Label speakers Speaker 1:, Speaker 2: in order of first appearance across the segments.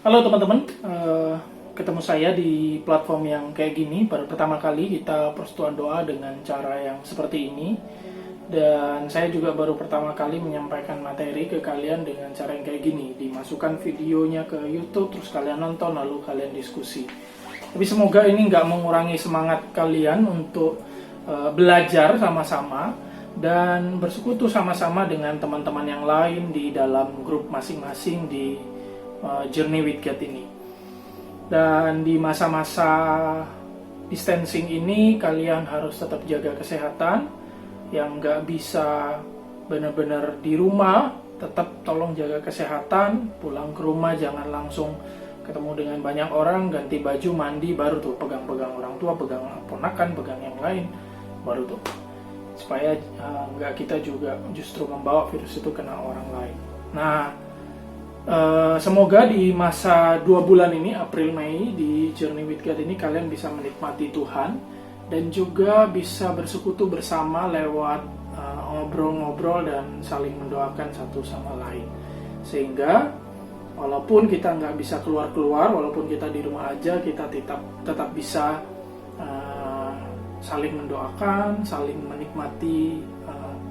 Speaker 1: Halo teman-teman, ketemu saya di platform yang kayak gini. Baru pertama kali kita persekutuan doa dengan cara yang seperti ini. Dan saya juga baru pertama kali menyampaikan materi ke kalian dengan cara yang kayak gini. Dimasukkan videonya ke YouTube, terus kalian nonton, lalu kalian diskusi. Tapi semoga ini nggak mengurangi semangat kalian untuk belajar sama-sama dan bersekutu sama-sama dengan teman-teman yang lain di dalam grup masing-masing di Journey with God ini. Dan di masa-masa distancing ini kalian harus tetap jaga kesehatan. Yang nggak bisa benar-benar di rumah, tetap tolong jaga kesehatan. Pulang ke rumah jangan langsung ketemu dengan banyak orang, ganti baju, mandi, baru tuh pegang-pegang orang tua, pegang ponakan, pegang yang lain, baru tuh supaya nggak kita juga justru membawa virus itu kena orang lain. Nah, semoga di masa 2 bulan ini, April Mei, di Journey with God ini kalian bisa menikmati Tuhan dan juga bisa bersekutu bersama lewat ngobrol-ngobrol dan saling mendoakan satu sama lain. Sehingga walaupun kita nggak bisa keluar-keluar, walaupun kita di rumah aja, kita tetap bisa saling mendoakan, saling menikmati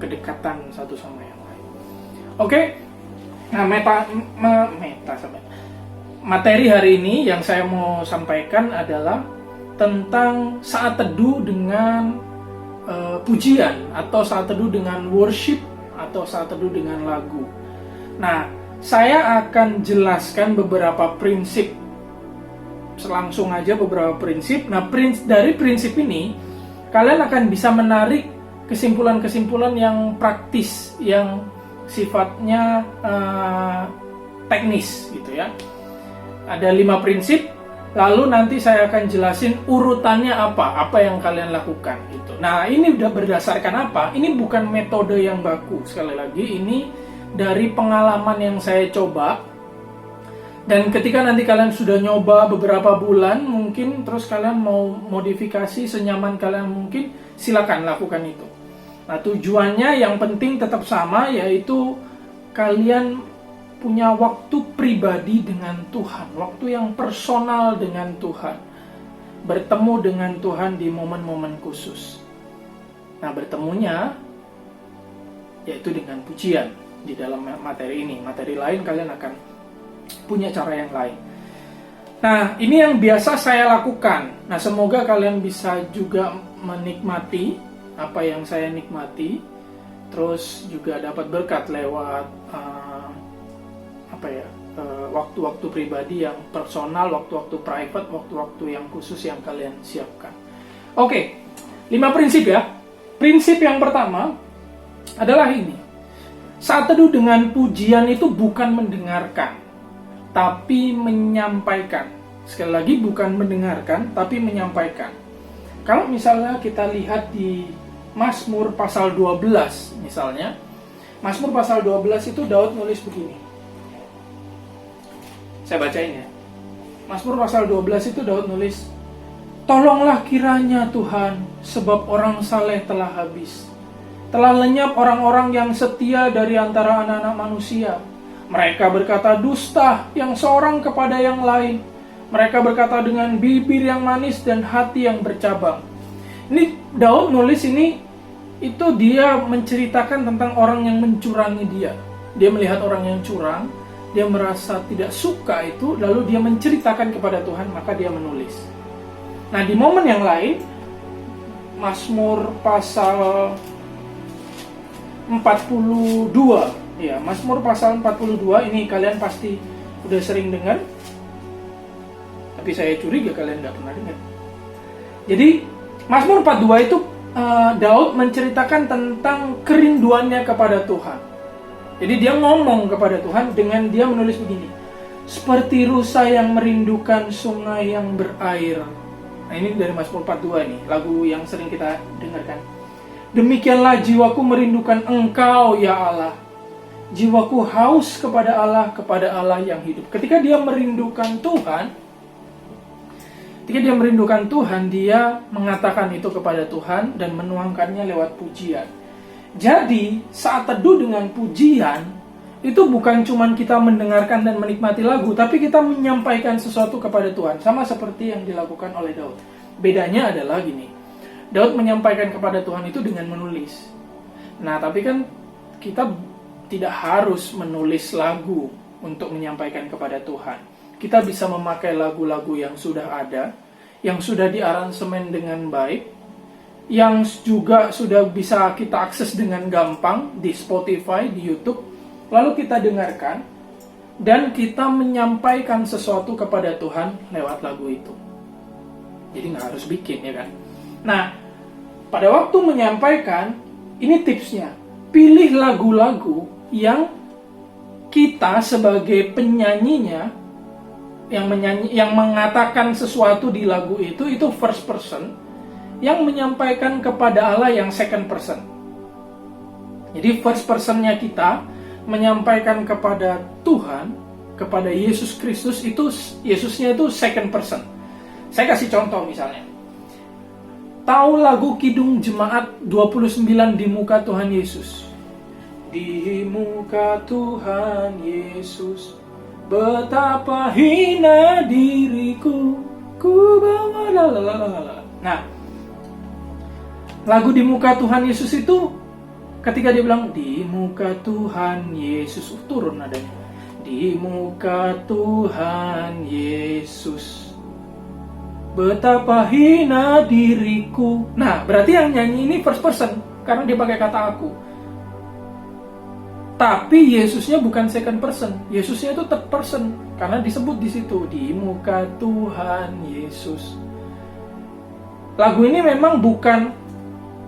Speaker 1: kedekatan satu sama yang lain. Oke. Nah, materi hari ini yang saya mau sampaikan adalah tentang saat teduh dengan pujian, atau saat teduh dengan worship, atau saat teduh dengan lagu. Nah, saya akan jelaskan beberapa prinsip, langsung aja beberapa prinsip. Nah, dari prinsip ini kalian akan bisa menarik kesimpulan-kesimpulan yang praktis, yang sifatnya teknis gitu ya. Ada 5 prinsip, lalu nanti saya akan jelasin urutannya apa yang kalian lakukan gitu. Nah, ini udah berdasarkan apa? Ini bukan metode yang baku. Sekali lagi, ini dari pengalaman yang saya coba. Dan ketika nanti kalian sudah nyoba beberapa bulan, mungkin terus kalian mau modifikasi senyaman kalian mungkin, silakan lakukan itu. Nah, tujuannya yang penting tetap sama, yaitu kalian punya waktu pribadi dengan Tuhan, waktu yang personal dengan Tuhan, bertemu dengan Tuhan di momen-momen khusus. Nah, bertemunya yaitu dengan pujian di dalam materi ini. Materi lain kalian akan punya cara yang lain. Nah, ini yang biasa saya lakukan. Nah, semoga kalian bisa juga menikmati apa yang saya nikmati, terus juga dapat berkat lewat waktu-waktu pribadi yang personal, waktu-waktu private, waktu-waktu yang khusus yang kalian siapkan. Oke, 5 prinsip ya. Prinsip yang pertama adalah ini. Saat teduh dengan pujian itu bukan mendengarkan, tapi menyampaikan. Sekali lagi, bukan mendengarkan, tapi menyampaikan. Kalau misalnya kita lihat di Mazmur pasal 12 misalnya, Mazmur pasal 12 itu Daud nulis begini. Saya bacain ya. Mazmur pasal 12 itu Daud nulis, "Tolonglah kiranya Tuhan, sebab orang saleh telah habis. Telah lenyap orang-orang yang setia dari antara anak-anak manusia. Mereka berkata dusta yang seorang kepada yang lain. Mereka berkata dengan bibir yang manis dan hati yang bercabang." Ini Daud nulis ini, itu dia menceritakan tentang orang yang mencurangi dia. Dia melihat orang yang curang, dia merasa tidak suka itu, lalu dia menceritakan kepada Tuhan, maka dia menulis. Nah, di momen yang lain, Mazmur pasal 42, ya, Mazmur pasal 42 ini kalian pasti udah sering dengar, tapi saya curiga kalian nggak pernah dengar. Jadi Mazmur 42 itu Daud menceritakan tentang kerinduannya kepada Tuhan. Jadi dia ngomong kepada Tuhan dengan dia menulis begini, "Seperti rusa yang merindukan sungai yang berair." Nah, ini dari Mazmur 42 nih, lagu yang sering kita dengarkan. "Demikianlah jiwaku merindukan Engkau ya Allah. Jiwaku haus kepada Allah yang hidup." Ketika dia merindukan Tuhan, dia mengatakan itu kepada Tuhan dan menuangkannya lewat pujian. Jadi, saat teduh dengan pujian itu bukan cuman kita mendengarkan dan menikmati lagu, tapi kita menyampaikan sesuatu kepada Tuhan, sama seperti yang dilakukan oleh Daud. Bedanya adalah gini, Daud menyampaikan kepada Tuhan itu dengan menulis. Nah, tapi kan kita tidak harus menulis lagu untuk menyampaikan kepada Tuhan. Kita bisa memakai lagu-lagu yang sudah ada, yang sudah diaransemen dengan baik, yang juga sudah bisa kita akses dengan gampang di Spotify, di YouTube, lalu kita dengarkan, dan kita menyampaikan sesuatu kepada Tuhan lewat lagu itu. Jadi nggak harus bikin, ya kan? Nah, pada waktu menyampaikan, ini tipsnya, pilih lagu-lagu yang kita sebagai penyanyinya, yang mengatakan sesuatu di lagu itu first person, yang menyampaikan kepada Allah yang second person. Jadi first personnya kita menyampaikan kepada Tuhan, kepada Yesus Kristus, itu Yesusnya itu second person. Saya kasih contoh misalnya. Tahu lagu Kidung Jemaat 29 di muka Tuhan Yesus? Di muka Tuhan Yesus, betapa hina diriku, ku bawa lalalala. Nah, lagu di muka Tuhan Yesus itu ketika dia bilang di muka Tuhan Yesus, turun nadanya. Di muka Tuhan Yesus, betapa hina diriku. Nah, berarti yang nyanyi ini first person karena dia pakai kata aku. Tapi Yesusnya bukan second person. Yesusnya itu third person karena disebut di situ di muka Tuhan Yesus. Lagu ini memang bukan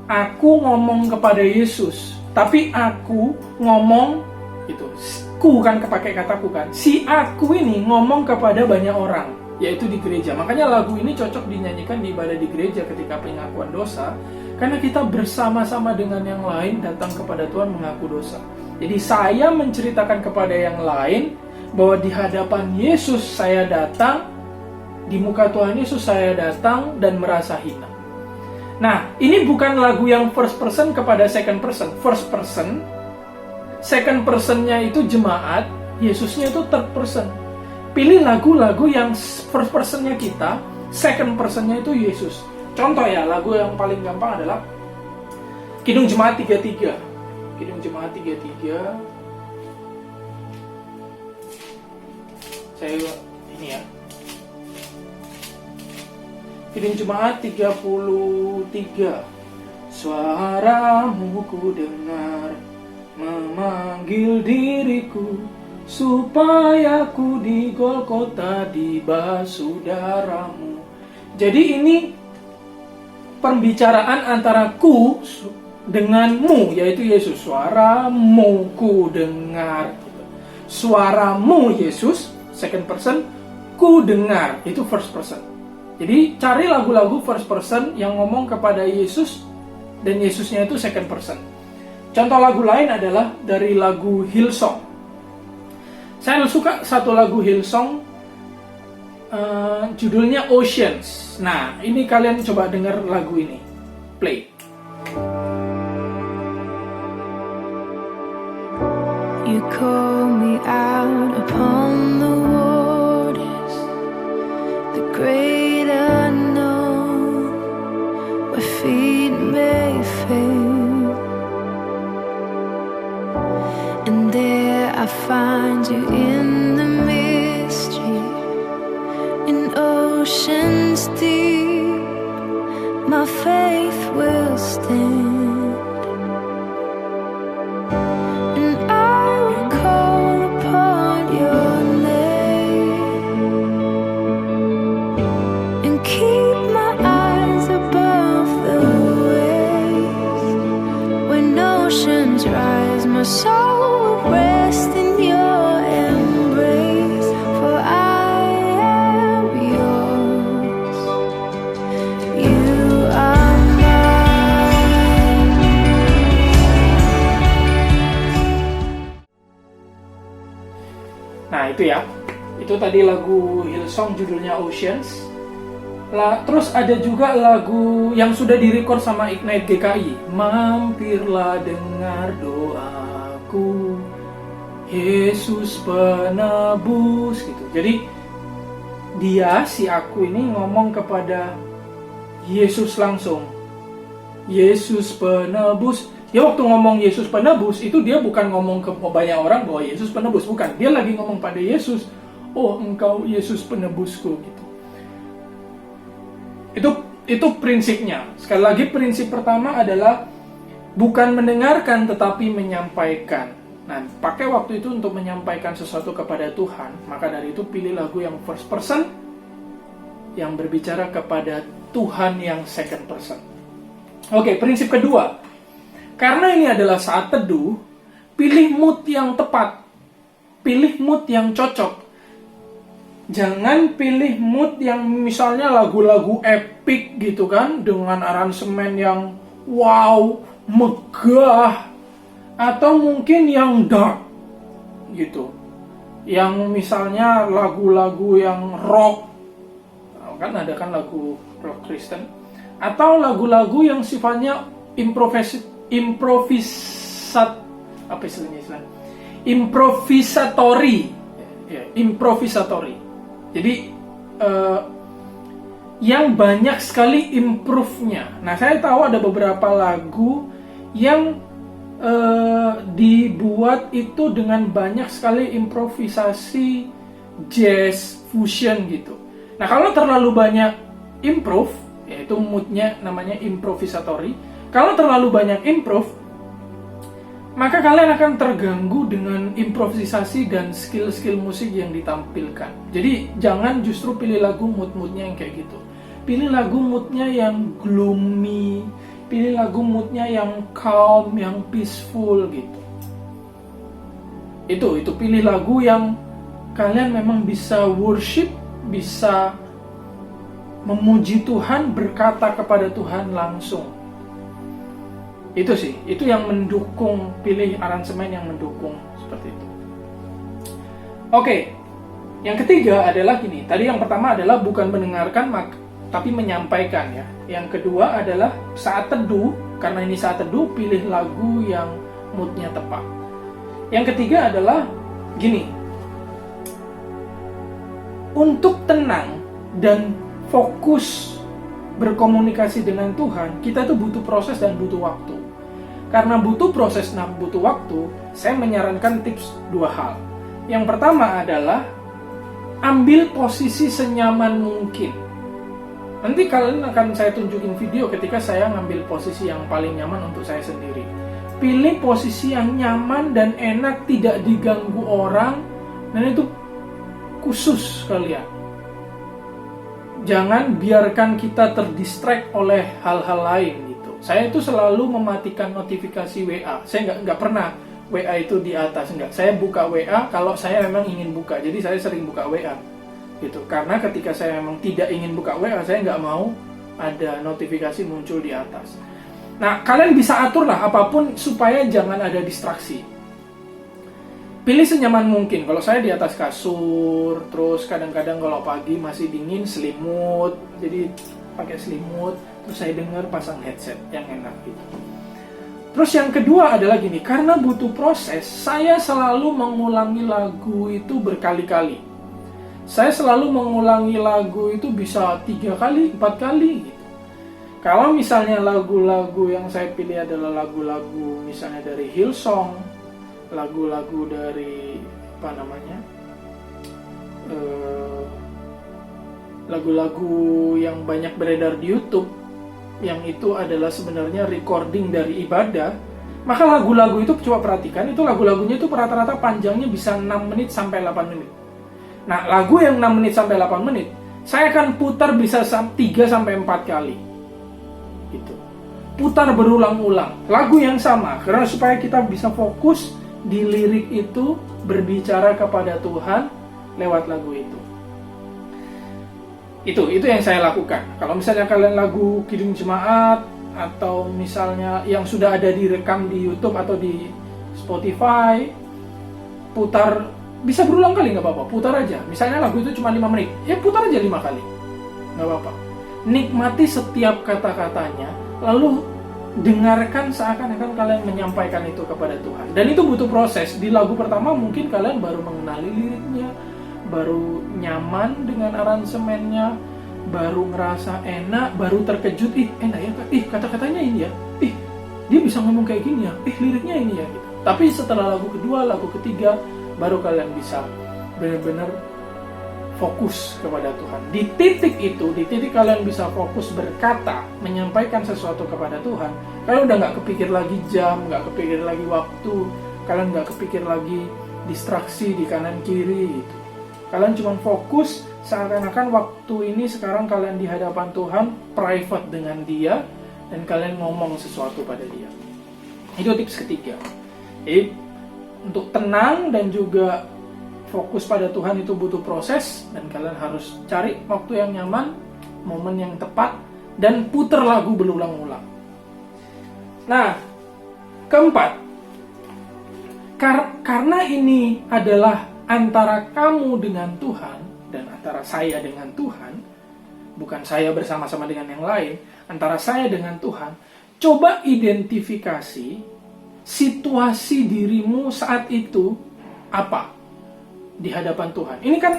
Speaker 1: aku ngomong kepada Yesus, tapi aku ngomong itu. Ku kan pakai kataku kan. Si aku ini ngomong kepada banyak orang, yaitu di gereja. Makanya lagu ini cocok dinyanyikan di ibadah di gereja ketika pengakuan dosa, karena kita bersama-sama dengan yang lain datang kepada Tuhan mengaku dosa. Jadi saya menceritakan kepada yang lain bahwa di hadapan Yesus saya datang, di muka Tuhan Yesus saya datang dan merasa hina. Nah, ini bukan lagu yang first person kepada second person. First person, second personnya itu jemaat, Yesusnya itu third person. Pilih lagu-lagu yang first personnya kita, second personnya itu Yesus. Contoh ya, lagu yang paling gampang adalah Kidung Jemaat 33. Kidung Jemaat 33. Saya ini ya. Kidung Jemaat 33. Suaramu ku dengar memanggil diriku, supaya ku di Golgota dibasuh darahmu. Jadi ini pembicaraan antara ku denganmu, yaitu Yesus. Suaramu ku dengar. Suaramu Yesus, second person. Ku dengar, itu first person. Jadi cari lagu-lagu first person yang ngomong kepada Yesus, dan Yesusnya itu second person. Contoh lagu lain adalah dari lagu Hillsong. Saya suka satu lagu Hillsong, judulnya Oceans. Nah, ini kalian coba dengar lagu ini. Play.
Speaker 2: You call me out upon the waters, the great unknown, where feet may fail. And there I find you in the mystery, in oceans deep, my faith will stand. My soul will rest in your embrace, for I am yours. You are mine.
Speaker 1: Nah, itu ya. Itu tadi lagu Hillsong judulnya Oceans. Terus ada juga lagu yang sudah direcord sama Ignite GKI, Mampirlah dengar doaku, Yesus penebus gitu. Jadi dia, si aku ini ngomong kepada Yesus langsung. Yesus penebus. Dia waktu ngomong Yesus penebus itu dia bukan ngomong ke banyak orang bahwa Yesus penebus, bukan. Dia lagi ngomong pada Yesus, "Oh, engkau Yesus penebusku," gitu. Itu prinsipnya. Sekali lagi prinsip pertama adalah bukan mendengarkan tetapi menyampaikan. Nah, pakai waktu itu untuk menyampaikan sesuatu kepada Tuhan, maka dari itu pilih lagu yang first person yang berbicara kepada Tuhan yang second person. Oke, prinsip kedua. Karena ini adalah saat teduh, pilih mood yang tepat. Pilih mood yang cocok. Jangan pilih mood yang misalnya lagu-lagu epic gitu kan, dengan aransemen yang wow, megah, atau mungkin yang dark gitu. Yang misalnya lagu-lagu yang rock, kan ada kan lagu rock Kristen, atau lagu-lagu yang sifatnya improvisatori. Jadi yang banyak sekali improve-nya. Nah, saya tahu ada beberapa lagu yang dibuat itu dengan banyak sekali improvisasi jazz fusion gitu. Nah, kalau terlalu banyak improve, yaitu moodnya namanya improvisatori. Kalau terlalu banyak improve, maka kalian akan terganggu dengan improvisasi dan skill-skill musik yang ditampilkan. Jadi jangan justru pilih lagu mood-moodnya yang kayak gitu. Pilih lagu moodnya yang gloomy, pilih lagu moodnya yang calm, yang peaceful gitu. Itu pilih lagu yang kalian memang bisa worship, bisa memuji Tuhan, berkata kepada Tuhan langsung. Itu sih, itu yang mendukung, pilih aransemen yang mendukung seperti itu. Oke, yang ketiga adalah gini. Tadi yang pertama adalah bukan mendengarkan, tapi menyampaikan ya. Yang kedua adalah saat teduh, karena ini saat teduh, pilih lagu yang moodnya tepat. Yang ketiga adalah gini. Untuk tenang dan fokus berkomunikasi dengan Tuhan, kita tuh butuh proses dan butuh waktu. Karena butuh proses dan butuh waktu, saya menyarankan tips 2 hal. Yang pertama adalah ambil posisi senyaman mungkin. Nanti kalian akan saya tunjukin video ketika saya ngambil posisi yang paling nyaman untuk saya sendiri. Pilih posisi yang nyaman dan enak, tidak diganggu orang, dan itu khusus kalian. Jangan biarkan kita terdistract oleh hal-hal lain gitu. Saya itu selalu mematikan notifikasi WA. Saya nggak pernah WA itu di atas, enggak. Saya buka WA kalau saya memang ingin buka. Jadi saya sering buka WA gitu. Karena ketika saya memang tidak ingin buka WA, saya nggak mau ada notifikasi muncul di atas. Nah, kalian bisa aturlah apapun supaya jangan ada distraksi. Pilih senyaman mungkin. Kalau saya di atas kasur, terus kadang-kadang kalau pagi masih dingin, selimut. Jadi pakai selimut, terus saya dengar pasang headset yang enak gitu. Terus yang kedua adalah gini, karena butuh proses, saya selalu mengulangi lagu itu berkali-kali. Saya selalu mengulangi lagu itu bisa 3 kali, 4 kali gitu. Kalau misalnya lagu-lagu yang saya pilih adalah lagu-lagu misalnya dari Hillsong, lagu-lagu dari lagu-lagu yang banyak beredar di YouTube, yang itu adalah sebenarnya recording dari ibadah, maka lagu-lagu itu coba perhatikan, itu lagu-lagunya itu rata-rata panjangnya bisa 6 menit sampai 8 menit. Nah, lagu yang 6 menit sampai 8 menit, saya akan putar bisa 3 sampai 4 kali. Gitu. Putar berulang-ulang lagu yang sama, karena supaya kita bisa fokus di lirik itu, berbicara kepada Tuhan lewat lagu itu. Itu yang saya lakukan. Kalau misalnya kalian lagu Kidung Jemaat, atau misalnya yang sudah ada direkam di YouTube atau di Spotify, putar bisa berulang kali, nggak apa-apa, putar aja. Misalnya lagu itu cuma 5 menit, ya putar aja 5 kali, nggak apa-apa. Nikmati setiap kata-katanya, lalu dengarkan seakan-akan kalian menyampaikan itu kepada Tuhan. Dan itu butuh proses. Di lagu pertama mungkin kalian baru mengenali liriknya, baru nyaman dengan aransemennya, baru ngerasa enak, baru terkejut, enak ya, kata-katanya ini ya, dia bisa ngomong kayak gini ya, liriknya ini ya gitu. Tapi setelah lagu kedua, lagu ketiga, baru kalian bisa benar-benar fokus kepada Tuhan. Di titik itu, di titik kalian bisa fokus berkata, menyampaikan sesuatu kepada Tuhan, kalian udah nggak kepikir lagi jam, nggak kepikir lagi waktu, kalian nggak kepikir lagi distraksi di kanan kiri gitu. Kalian cuma fokus seakan-akan waktu ini sekarang kalian di hadapan Tuhan, private dengan Dia, dan kalian ngomong sesuatu pada Dia. Itu tips ketiga. Jadi untuk tenang dan juga fokus pada Tuhan itu butuh proses, dan kalian harus cari waktu yang nyaman, momen yang tepat, dan putar lagu berulang-ulang. Nah, keempat, karena ini adalah antara kamu dengan Tuhan dan antara saya dengan Tuhan, bukan saya bersama-sama dengan yang lain, antara saya dengan Tuhan, coba identifikasi situasi dirimu saat itu apa di hadapan Tuhan.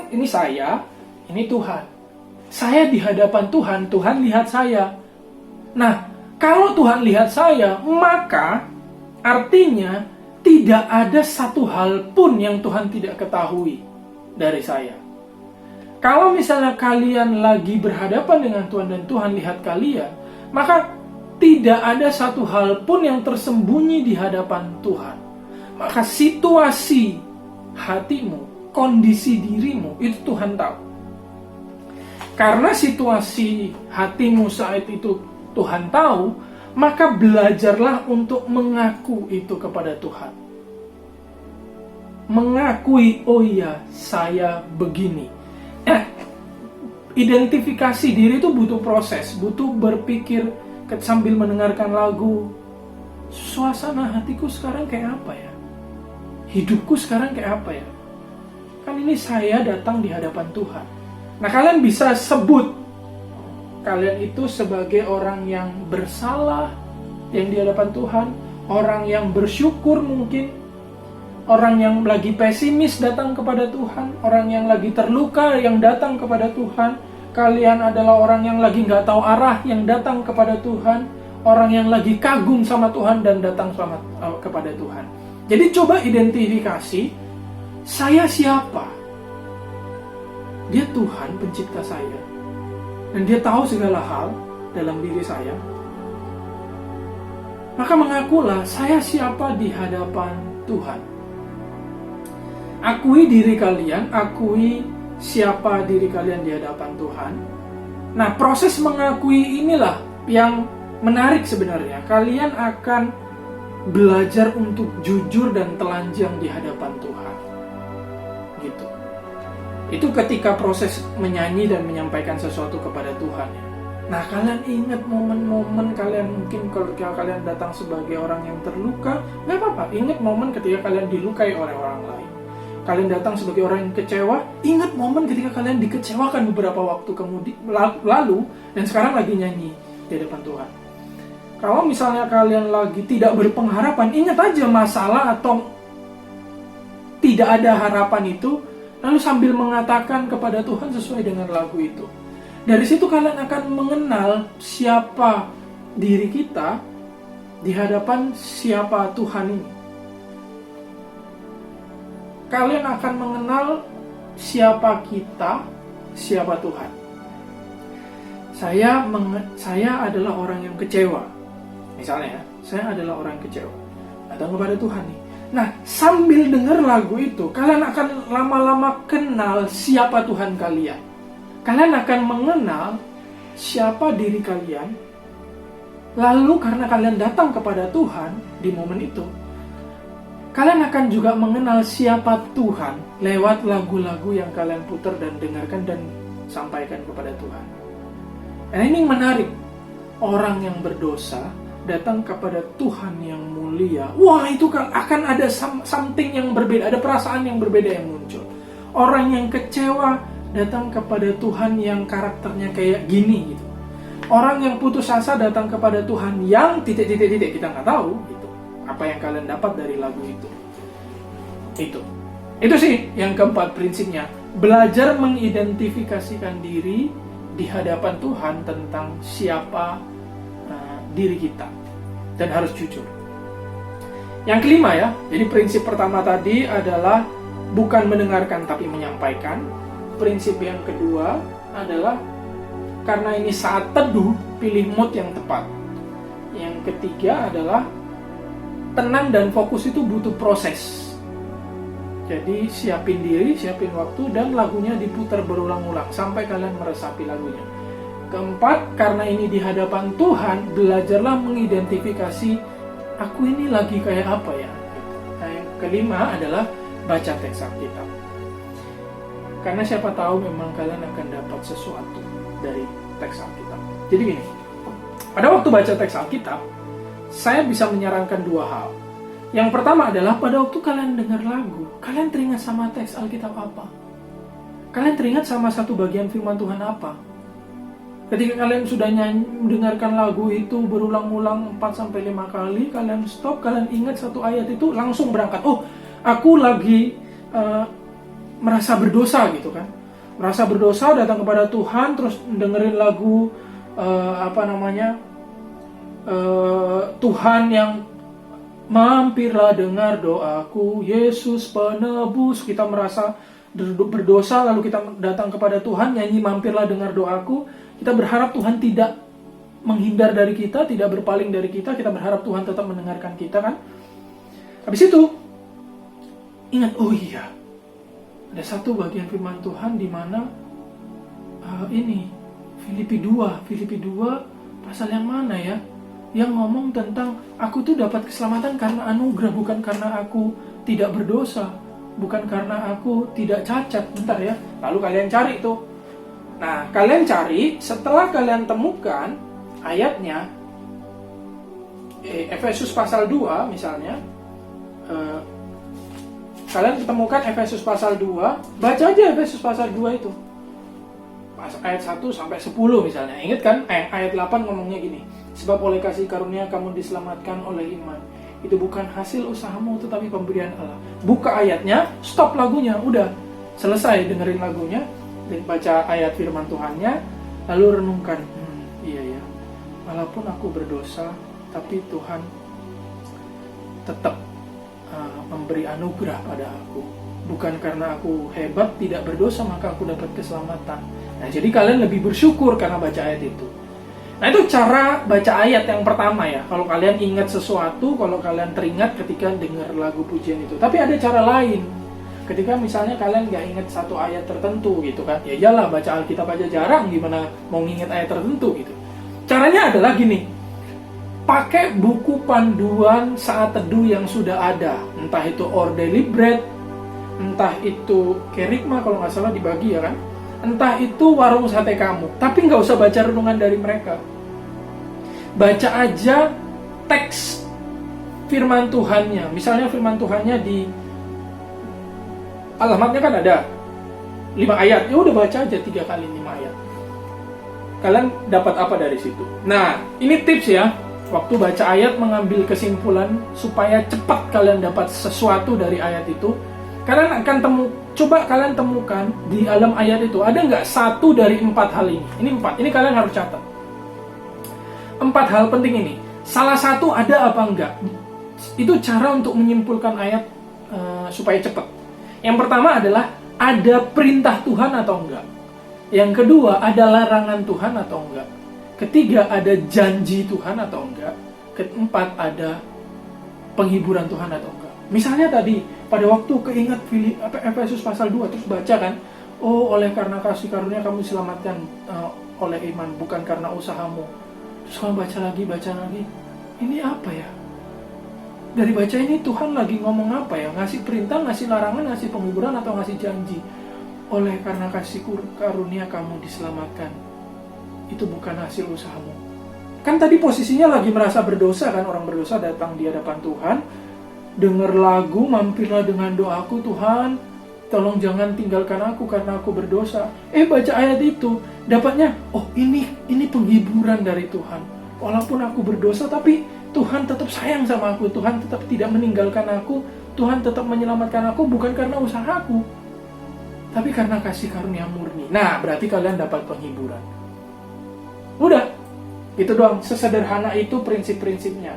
Speaker 1: Ini saya, ini Tuhan. Saya di hadapan Tuhan, Tuhan lihat saya. Nah, kalau Tuhan lihat saya, maka artinya tidak ada satu hal pun yang Tuhan tidak ketahui dari saya. Kalau misalnya kalian lagi berhadapan dengan Tuhan dan Tuhan lihat kalian, maka tidak ada satu hal pun yang tersembunyi di hadapan Tuhan. Maka situasi hatimu, kondisi dirimu, itu Tuhan tahu. Karena situasi hatimu saat itu Tuhan tahu, maka belajarlah untuk mengaku itu kepada Tuhan. Mengakui, oh iya, saya begini. Identifikasi diri itu butuh proses, butuh berpikir sambil mendengarkan lagu. Suasana hatiku sekarang kayak apa ya? Hidupku sekarang kayak apa ya? Kan ini saya datang di hadapan Tuhan. Nah, kalian bisa sebut kalian itu sebagai orang yang bersalah yang di hadapan Tuhan, orang yang bersyukur mungkin, orang yang lagi pesimis datang kepada Tuhan, orang yang lagi terluka yang datang kepada Tuhan. Kalian adalah orang yang lagi nggak tahu arah yang datang kepada Tuhan, orang yang lagi kagum sama Tuhan dan datang kepada Tuhan. Jadi coba identifikasi, saya siapa? Dia Tuhan pencipta saya, dan Dia tahu segala hal dalam diri saya. Maka mengakulah saya siapa di hadapan Tuhan. Akui diri kalian, akui siapa diri kalian di hadapan Tuhan. Nah, proses mengakui inilah yang menarik sebenarnya. Kalian akan belajar untuk jujur dan telanjang di hadapan Tuhan. Gitu. Itu ketika proses menyanyi dan menyampaikan sesuatu kepada Tuhan. Nah, kalian ingat momen-momen kalian mungkin kalau kalian datang sebagai orang yang terluka, nggak apa-apa. Ingat momen ketika kalian dilukai oleh orang lain. Kalian datang sebagai orang yang kecewa, ingat momen ketika kalian dikecewakan beberapa waktu lalu, dan sekarang lagi nyanyi di hadapan Tuhan. Kalau misalnya kalian lagi tidak berpengharapan, ingat aja masalah atau tidak ada harapan itu, lalu sambil mengatakan kepada Tuhan sesuai dengan lagu itu. Dari situ kalian akan mengenal siapa diri kita di hadapan siapa Tuhan ini. Kalian akan mengenal siapa kita, siapa Tuhan. Saya adalah orang yang kecewa. Misalnya ya, saya adalah orang yang kecewa. Datang kepada Tuhan nih. Nah, sambil dengar lagu itu, kalian akan lama-lama kenal siapa Tuhan kalian. Kalian akan mengenal siapa diri kalian. Lalu karena kalian datang kepada Tuhan di momen itu, kalian akan juga mengenal siapa Tuhan lewat lagu-lagu yang kalian putar dan dengarkan dan sampaikan kepada Tuhan. Nah, ini menarik. Orang yang berdosa datang kepada Tuhan yang mulia. Wah, itu akan ada something yang berbeda, ada perasaan yang berbeda yang muncul. Orang yang kecewa datang kepada Tuhan yang karakternya kayak gini gitu. orang yang putus asa datang kepada Tuhan yang titik-titik-titik, kita nggak tahu gitu. Apa yang kalian dapat dari lagu itu. Itu sih yang keempat prinsipnya. Belajar mengidentifikasikan diri di hadapan Tuhan tentang siapa diri kita. Dan harus jujur. Yang kelima ya, jadi prinsip pertama tadi adalah bukan mendengarkan tapi menyampaikan. Prinsip yang kedua adalah karena ini saat teduh, pilih mood yang tepat. Yang ketiga adalah tenang dan fokus itu butuh proses. Jadi siapin diri, siapin waktu, dan lagunya diputar berulang-ulang sampai kalian meresapi lagunya. Keempat, karena ini di hadapan Tuhan, belajarlah mengidentifikasi aku ini lagi kayak apa ya. Nah, yang kelima adalah baca teks Alkitab. Karena siapa tahu memang kalian akan dapat sesuatu dari teks Alkitab. Jadi gini, pada waktu baca teks Alkitab, saya bisa menyarankan dua hal. Yang pertama adalah pada waktu kalian dengar lagu, kalian teringat sama teks Alkitab apa? Kalian teringat sama satu bagian firman Tuhan apa? Ketika kalian sudah mendengarkan lagu itu berulang-ulang 4-5 kali, kalian stop, kalian ingat satu ayat itu, langsung berangkat. Oh, aku lagi merasa berdosa gitu kan. Merasa berdosa, datang kepada Tuhan, terus dengerin lagu Tuhan yang mampirlah dengar doaku, Yesus penebus. Kita merasa berdosa, lalu kita datang kepada Tuhan, nyanyi mampirlah dengar doaku. Kita berharap Tuhan tidak menghindar dari kita, tidak berpaling dari kita. Kita berharap Tuhan tetap mendengarkan kita kan. Habis itu, ingat, oh iya, ada satu bagian firman Tuhan di mana Filipi 2 pasal yang mana ya? Yang ngomong tentang aku tuh dapat keselamatan karena anugerah, bukan karena aku tidak berdosa, bukan karena aku tidak cacat. Bentar ya, lalu kalian cari tuh. Nah, kalian cari, setelah kalian temukan ayatnya, Efesus pasal 2 misalnya, kalian temukan Efesus pasal 2, baca aja Efesus pasal 2 itu. Ayat 1 sampai 10 misalnya. Ingat kan, ayat 8 ngomongnya gini, sebab oleh kasih karunia kamu diselamatkan oleh iman. Itu bukan hasil usahamu, tetapi pemberian Allah. Buka ayatnya, stop lagunya, udah. Selesai dengerin lagunya, dan baca ayat firman Tuhannya, lalu renungkan, iya ya, walaupun aku berdosa, tapi Tuhan tetap memberi anugerah pada aku. Bukan karena aku hebat, tidak berdosa, maka aku dapat keselamatan. Nah, jadi kalian lebih bersyukur karena baca ayat itu. Nah, itu cara baca ayat yang pertama ya. Kalau kalian ingat sesuatu, kalau kalian teringat ketika dengar lagu pujian itu. Tapi ada cara lain. Ketika misalnya kalian nggak ingat satu ayat tertentu gitu kan, ya iyalah baca Alkitab aja jarang, gimana mau nginget ayat tertentu gitu. Caranya adalah gini, pakai buku panduan saat teduh yang sudah ada, entah itu Our Daily Bread, entah itu Kerikma kalau nggak salah dibagi ya kan, entah itu Warung Sate Kamu, tapi nggak usah baca renungan dari mereka. Baca aja teks firman Tuhannya, misalnya firman Tuhannya di alamatnya kan ada 5 ayat, ya udah baca aja 3 kali 5 ayat. Kalian dapat apa dari situ? Nah, ini tips ya, waktu baca ayat mengambil kesimpulan supaya cepat kalian dapat sesuatu dari ayat itu. Kalian akan coba kalian temukan di dalam ayat itu ada nggak satu dari 4 hal ini. Ini 4, ini kalian harus catat. 4 hal penting ini. Salah satu ada apa enggak? Itu cara untuk menyimpulkan ayat supaya cepat. Yang pertama adalah ada perintah Tuhan atau enggak. Yang kedua ada larangan Tuhan atau enggak. Ketiga ada janji Tuhan atau enggak. Keempat ada penghiburan Tuhan atau enggak. Misalnya tadi pada waktu keingat Efesus pasal 2 terus baca kan, oh oleh karena kasih karunia kamu diselamatkan oleh iman, bukan karena usahamu. Terus kamu baca lagi. Ini apa ya? Dari baca ini Tuhan lagi ngomong apa ya? Ngasih perintah, ngasih larangan, ngasih penghiburan, atau ngasih janji? Oleh karena kasih karunia kamu diselamatkan. Itu bukan hasil usahamu. Kan tadi posisinya lagi merasa berdosa kan, orang berdosa datang di hadapan Tuhan, denger lagu, mampirlah dengan doaku Tuhan, tolong jangan tinggalkan aku karena aku berdosa. Baca ayat itu, dapatnya, oh ini penghiburan dari Tuhan. Walaupun aku berdosa, tapi Tuhan tetap sayang sama aku. Tuhan tetap tidak meninggalkan aku. Tuhan tetap menyelamatkan aku bukan karena usahaku, tapi karena kasih karunia murni. Nah, berarti kalian dapat penghiburan. Udah, itu doang. Sesederhana itu prinsip-prinsipnya.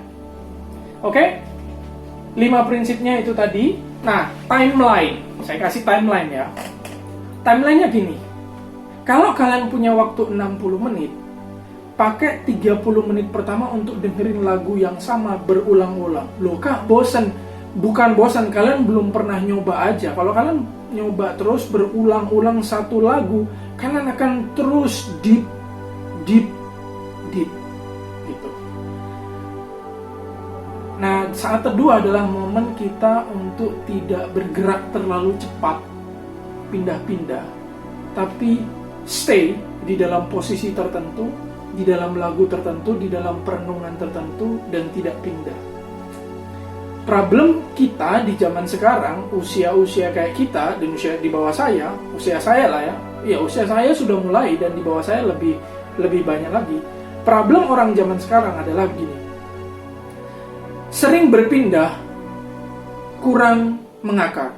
Speaker 1: Oke? 5 prinsipnya itu tadi. Nah, timeline. Saya kasih timeline ya. Timelinenya gini. Kalau kalian punya waktu 60 menit, pakai 30 menit pertama untuk dengerin lagu yang sama berulang-ulang. Loh kak, bosan? Bukan bosan, kalian belum pernah nyoba aja. Kalau kalian nyoba terus berulang-ulang satu lagu, kalian akan terus deep gitu. Nah, saat teduh adalah momen kita untuk tidak bergerak terlalu cepat, pindah-pindah, tapi stay di dalam posisi tertentu, di dalam lagu tertentu, di dalam perenungan tertentu, dan tidak pindah. Problem kita di zaman sekarang, usia-usia kayak kita, dan usia di bawah saya, usia saya lah ya, usia saya sudah mulai, dan di bawah saya lebih banyak lagi. Problem orang zaman sekarang adalah begini, sering berpindah, kurang mengakar.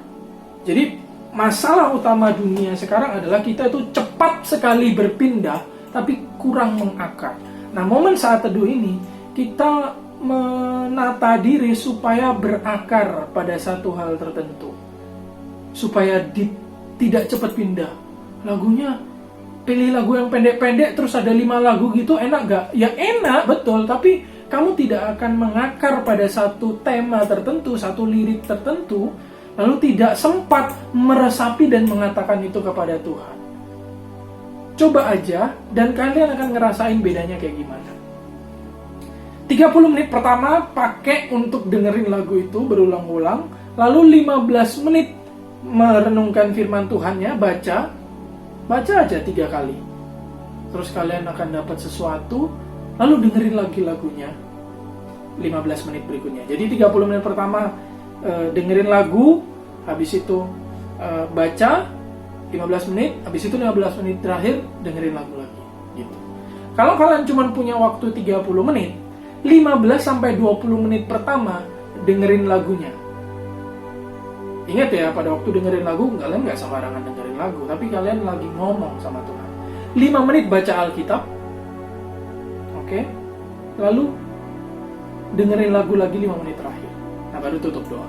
Speaker 1: Jadi masalah utama dunia sekarang adalah kita itu cepat sekali berpindah, tapi kurang mengakar. Nah, momen saat teduh ini, kita menata diri supaya berakar pada satu hal tertentu, supaya tidak cepat pindah. Lagunya, pilih lagu yang pendek-pendek terus ada 5 lagu gitu, enak gak? Ya enak, betul, tapi kamu tidak akan mengakar pada satu tema tertentu, satu lirik tertentu, lalu tidak sempat meresapi dan mengatakan itu kepada Tuhan. Coba aja, dan kalian akan ngerasain bedanya kayak gimana. 30 menit pertama pakai untuk dengerin lagu itu berulang-ulang, lalu 15 menit merenungkan firman Tuhannya, baca aja 3 kali. Terus kalian akan dapat sesuatu, lalu dengerin lagi lagunya 15 menit berikutnya. Jadi 30 menit pertama dengerin lagu, habis itu baca 15 menit, habis itu 15 menit terakhir dengerin lagu lagi gitu. Kalau kalian cuma punya waktu 30 menit, 15-20 menit pertama dengerin lagunya. Ingat ya, pada waktu dengerin lagu, kalian nggak sembarangan dengerin lagu, tapi kalian lagi ngomong sama Tuhan. 5 menit baca Alkitab, oke? Lalu dengerin lagu lagi 5 menit terakhir. Nah, baru tutup doa.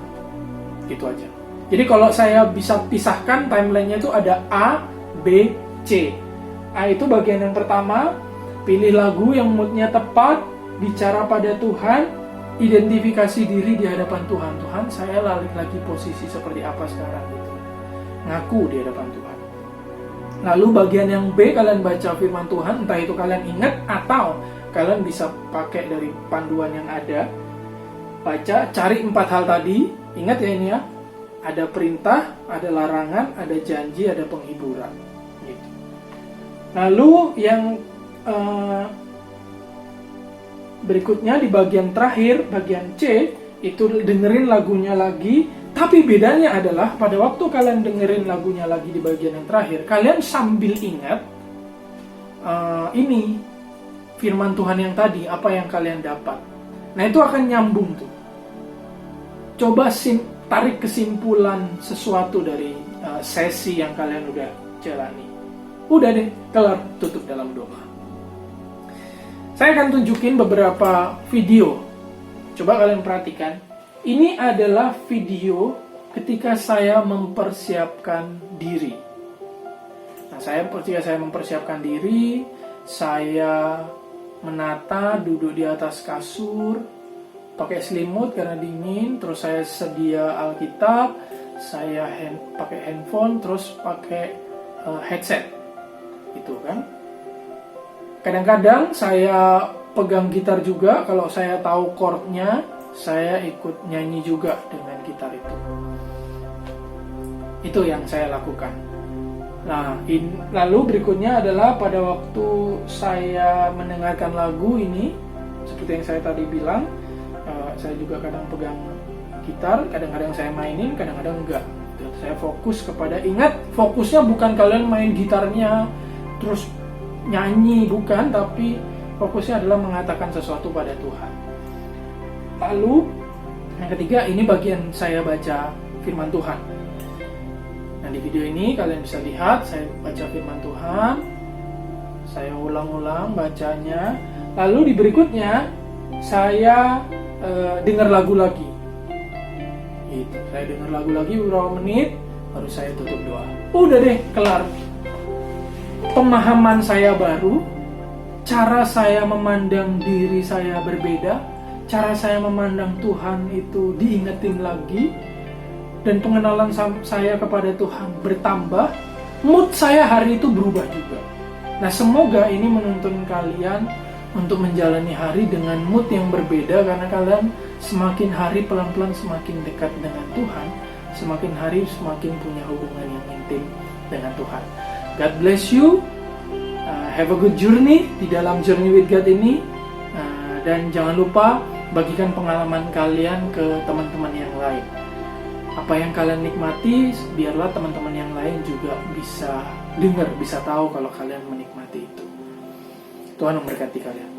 Speaker 1: Gitu aja. Jadi kalau saya bisa pisahkan timelinenya itu ada A, B, C. A itu bagian yang pertama, pilih lagu yang moodnya tepat, bicara pada Tuhan, identifikasi diri di hadapan Tuhan. Tuhan, saya lagi posisi seperti apa sekarang gitu. Ngaku di hadapan Tuhan. Lalu bagian yang B, kalian baca firman Tuhan, entah itu kalian ingat atau kalian bisa pakai dari panduan yang ada. Baca, cari 4 hal tadi. Ingat ya ini ya. Ada perintah, ada larangan, ada janji, ada penghiburan. Gitu. Lalu yang berikutnya di bagian terakhir, bagian C, itu dengerin lagunya lagi. Tapi bedanya adalah pada waktu kalian dengerin lagunya lagi di bagian yang terakhir, kalian sambil ingat ini firman Tuhan yang tadi, apa yang kalian dapat. Nah, itu akan nyambung tuh. Coba tarik kesimpulan sesuatu dari sesi yang kalian udah jalani. Udah deh, kelar, tutup dalam doa. Saya akan tunjukin beberapa video. Coba kalian perhatikan. Ini adalah video ketika saya mempersiapkan diri. Nah, ketika saya mempersiapkan diri, saya menata, duduk di atas kasur, pakai selimut karena dingin, terus saya sedia Alkitab, saya pakai handphone, terus pakai headset, gitu kan. Kadang-kadang saya pegang gitar juga, kalau saya tahu chordnya, saya ikut nyanyi juga dengan gitar itu. Itu yang saya lakukan. Nah, lalu berikutnya adalah pada waktu saya mendengarkan lagu ini, seperti yang saya tadi bilang, saya juga kadang pegang gitar, kadang-kadang saya mainin, kadang-kadang enggak. gitu. Saya fokus kepada, ingat fokusnya bukan kalian main gitarnya terus nyanyi, bukan, tapi fokusnya adalah mengatakan sesuatu pada Tuhan. Lalu yang ketiga, ini bagian saya baca firman Tuhan. Nah, di video ini kalian bisa lihat saya baca firman Tuhan, saya ulang-ulang bacanya, lalu di berikutnya saya dengar lagu lagi. Gitu. Saya dengar lagu lagi beberapa menit, baru saya tutup doa. Udah deh, kelar. Pemahaman saya baru, cara saya memandang diri saya berbeda, cara saya memandang Tuhan itu diingetin lagi, dan pengenalan saya kepada Tuhan bertambah, mood saya hari itu berubah juga. Nah, semoga ini menuntun kalian untuk menjalani hari dengan mood yang berbeda, karena kalian semakin hari pelan-pelan semakin dekat dengan Tuhan, semakin hari semakin punya hubungan yang intim dengan Tuhan. God bless you. Have a good journey di dalam Journey with God ini. Dan jangan lupa bagikan pengalaman kalian ke teman-teman yang lain. Apa yang kalian nikmati, biarlah teman-teman yang lain juga bisa dengar, bisa tahu kalau kalian menikmati itu. Tuhan memberkati kalian.